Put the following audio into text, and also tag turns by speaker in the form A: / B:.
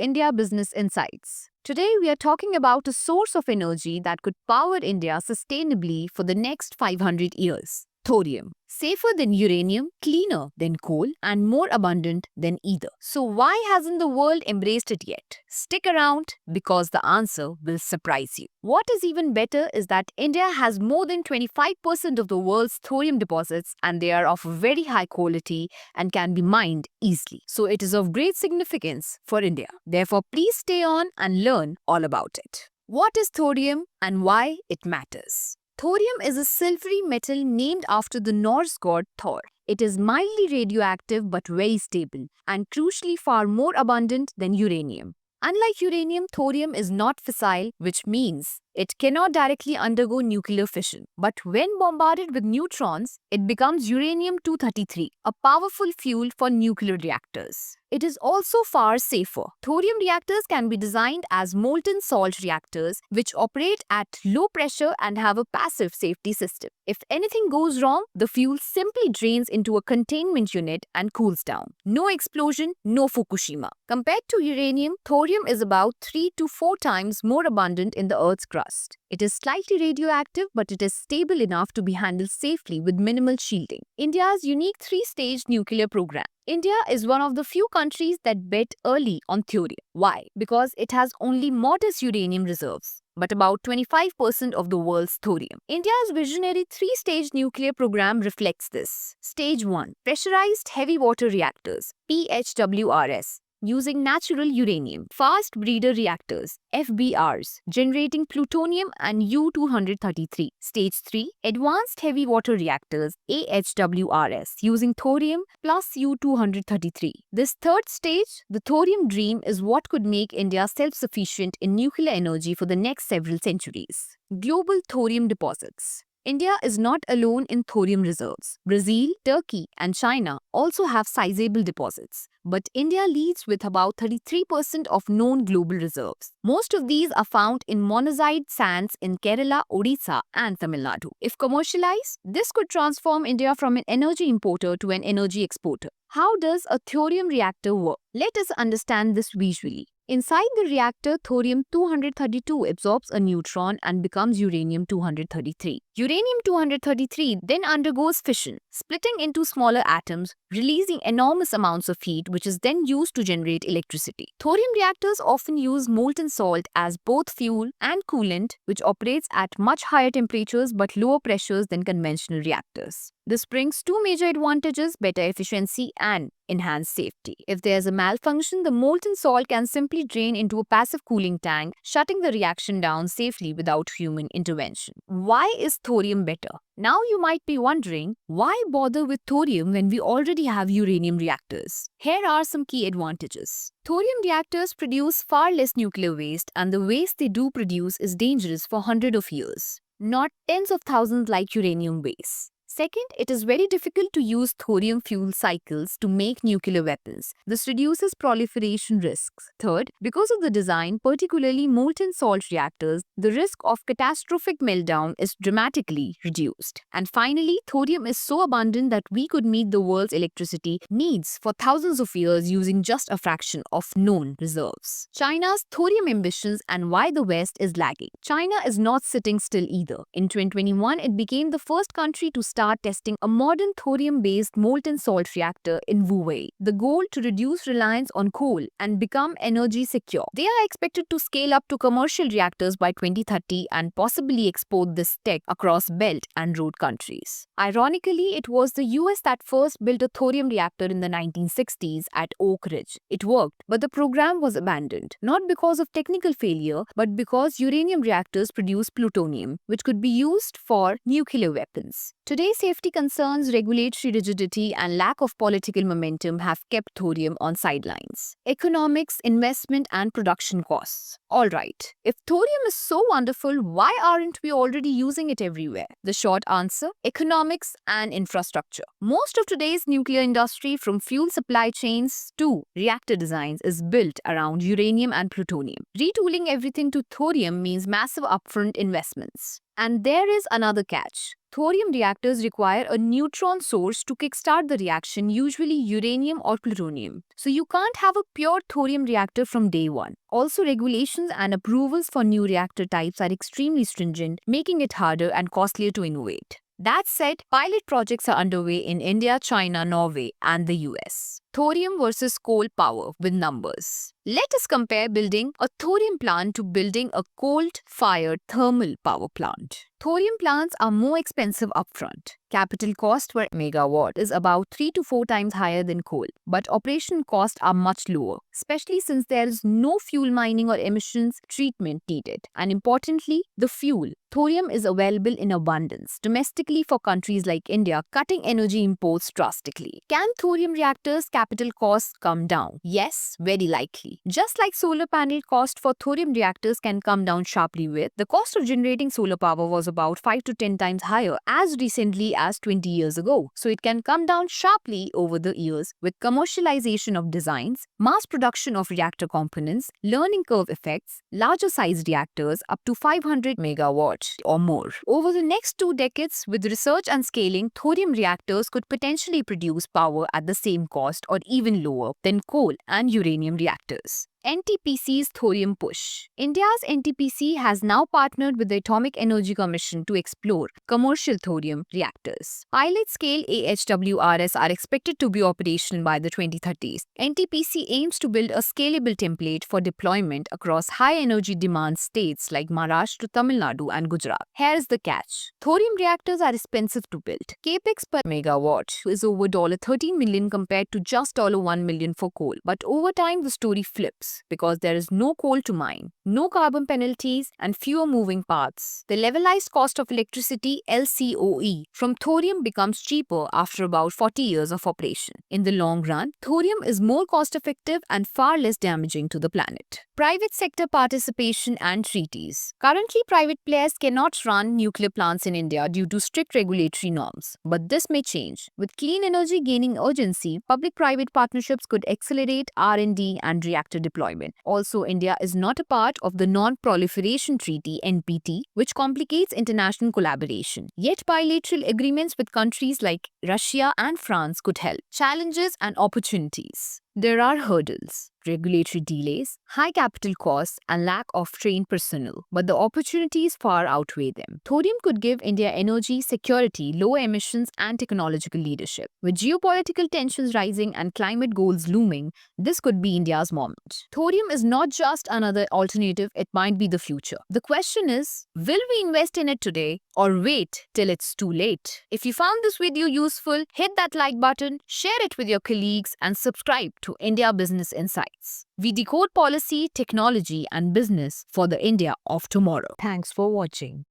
A: India Business Insights. Today, we are talking about a source of energy that could power India sustainably for the next 500 years. Thorium. Safer than uranium, cleaner than coal, and more abundant than either. So, why hasn't the world embraced it yet? Stick around because the answer will surprise you. What is even better is that India has more than 25% of the world's thorium deposits, and they are of very high quality and can be mined easily. So, it is of great significance for India. Therefore, please stay on and learn all about it. What is thorium and why it matters? Thorium is a silvery metal named after the Norse god Thor. It is mildly radioactive but very stable and crucially far more abundant than uranium. Unlike uranium, thorium is not fissile, which means it cannot directly undergo nuclear fission. But when bombarded with neutrons, it becomes uranium-233, a powerful fuel for nuclear reactors. It is also far safer. Thorium reactors can be designed as molten salt reactors, which operate at low pressure and have a passive safety system. If anything goes wrong, the fuel simply drains into a containment unit and cools down. No explosion, no Fukushima. Compared to uranium, thorium is about 3 to 4 times more abundant in the Earth's crust. It is slightly radioactive, but it is stable enough to be handled safely with minimal shielding. India's unique 3-stage nuclear program. India is one of the few countries that bet early on thorium. Why? Because it has only modest uranium reserves, but about 25% of the world's thorium. India's visionary 3-stage nuclear program reflects this. Stage 1. Pressurized Heavy Water Reactors, PHWRs. Using natural uranium, fast breeder reactors, FBRs, generating plutonium and U-233. Stage 3, advanced heavy water reactors, AHWRs, using thorium plus U-233. This third stage, the thorium dream, is what could make India self-sufficient in nuclear energy for the next several centuries. Global thorium deposits. India is not alone in thorium reserves. Brazil, Turkey, and China also have sizable deposits. But India leads with about 33% of known global reserves. Most of these are found in monazite sands in Kerala, Odisha, and Tamil Nadu. If commercialized, this could transform India from an energy importer to an energy exporter. How does a thorium reactor work? Let us understand this visually. Inside the reactor, thorium-232 absorbs a neutron and becomes uranium-233. Uranium-233 then undergoes fission, splitting into smaller atoms, releasing enormous amounts of heat, which is then used to generate electricity. Thorium reactors often use molten salt as both fuel and coolant, which operates at much higher temperatures but lower pressures than conventional reactors. This brings two major advantages: better efficiency and enhanced safety. If there's a malfunction, the molten salt can simply drain into a passive cooling tank, shutting the reaction down safely without human intervention. Why is thorium better? Now you might be wondering, why bother with thorium when we already have uranium reactors? Here are some key advantages. Thorium reactors produce far less nuclear waste, and the waste they do produce is dangerous for hundreds of years, not tens of thousands like uranium waste. Second, it is very difficult to use thorium fuel cycles to make nuclear weapons. This reduces proliferation risks. Third, because of the design, particularly molten salt reactors, the risk of catastrophic meltdown is dramatically reduced. And finally, thorium is so abundant that we could meet the world's electricity needs for thousands of years using just a fraction of known reserves. China's thorium ambitions and why the West is lagging. China is not sitting still either. In 2021, it became the first country to start testing a modern thorium-based molten salt reactor in Wuwei. The goal to reduce reliance on coal and become energy secure. They are expected to scale up to commercial reactors by 2030 and possibly export this tech across Belt and Road countries. Ironically, it was the US that first built a thorium reactor in the 1960s at Oak Ridge. It worked, but the program was abandoned, not because of technical failure, but because uranium reactors produce plutonium, which could be used for nuclear weapons. Today, safety concerns, regulatory rigidity, and lack of political momentum have kept thorium on sidelines. Economics, investment, and production costs. Alright, if thorium is so wonderful, why aren't we already using it everywhere? The short answer: economics and infrastructure. Most of today's nuclear industry, from fuel supply chains to reactor designs, is built around uranium and plutonium. Retooling everything to thorium means massive upfront investments. And there is another catch. Thorium reactors require a neutron source to kickstart the reaction, usually uranium or plutonium. So you can't have a pure thorium reactor from day one. Also, regulations and approvals for new reactor types are extremely stringent, making it harder and costlier to innovate. That said, pilot projects are underway in India, China, Norway, and the US. Thorium versus coal power with numbers. Let us compare building a thorium plant to building a coal-fired thermal power plant. Thorium plants are more expensive upfront. Capital cost per megawatt is about 3 to 4 times higher than coal, but operation costs are much lower, especially since there is no fuel mining or emissions treatment needed. And importantly, the fuel. Thorium is available in abundance domestically for countries like India, cutting energy imports drastically. Can thorium reactors' capital costs come down? Yes, very likely. Just like solar panel cost for thorium reactors can come down sharply with, the cost of generating solar power was about 5 to 10 times higher as recently as 20 years ago. So it can come down sharply over the years with commercialization of designs, mass production of reactor components, learning curve effects, larger size reactors up to 500 megawatts or more. Over the next 2 decades, with research and scaling, thorium reactors could potentially produce power at the same cost or even lower than coal and uranium reactors. NTPC's thorium push. India's NTPC has now partnered with the Atomic Energy Commission to explore commercial thorium reactors. Pilot-scale AHWRs are expected to be operational by the 2030s. NTPC aims to build a scalable template for deployment across high-energy demand states like Maharashtra, Tamil Nadu, and Gujarat. Here's the catch. Thorium reactors are expensive to build. Capex per megawatt is over $13 million compared to just $1 million for coal. But over time, the story flips. Because there is no coal to mine, no carbon penalties, and fewer moving parts. The levelized cost of electricity (LCOE) from thorium becomes cheaper after about 40 years of operation. In the long run, thorium is more cost-effective and far less damaging to the planet. Private sector participation and treaties. Currently, private players cannot run nuclear plants in India due to strict regulatory norms. But this may change. With clean energy gaining urgency, public-private partnerships could accelerate R&D and reactor deployment. Also, India is not a part of the Non-Proliferation Treaty (NPT), which complicates international collaboration. Yet, bilateral agreements with countries like Russia and France could help. Challenges and opportunities. There are hurdles, regulatory delays, high capital costs, and lack of trained personnel, but the opportunities far outweigh them. Thorium could give India energy security, low emissions, and technological leadership. With geopolitical tensions rising and climate goals looming, this could be India's moment. Thorium is not just another alternative, it might be the future. The question is, will we invest in it today or wait till it's too late? If you found this video useful, hit that like button, share it with your colleagues, and subscribe to India Business Insights. We decode policy, technology, and business for the India of tomorrow. Thanks for watching.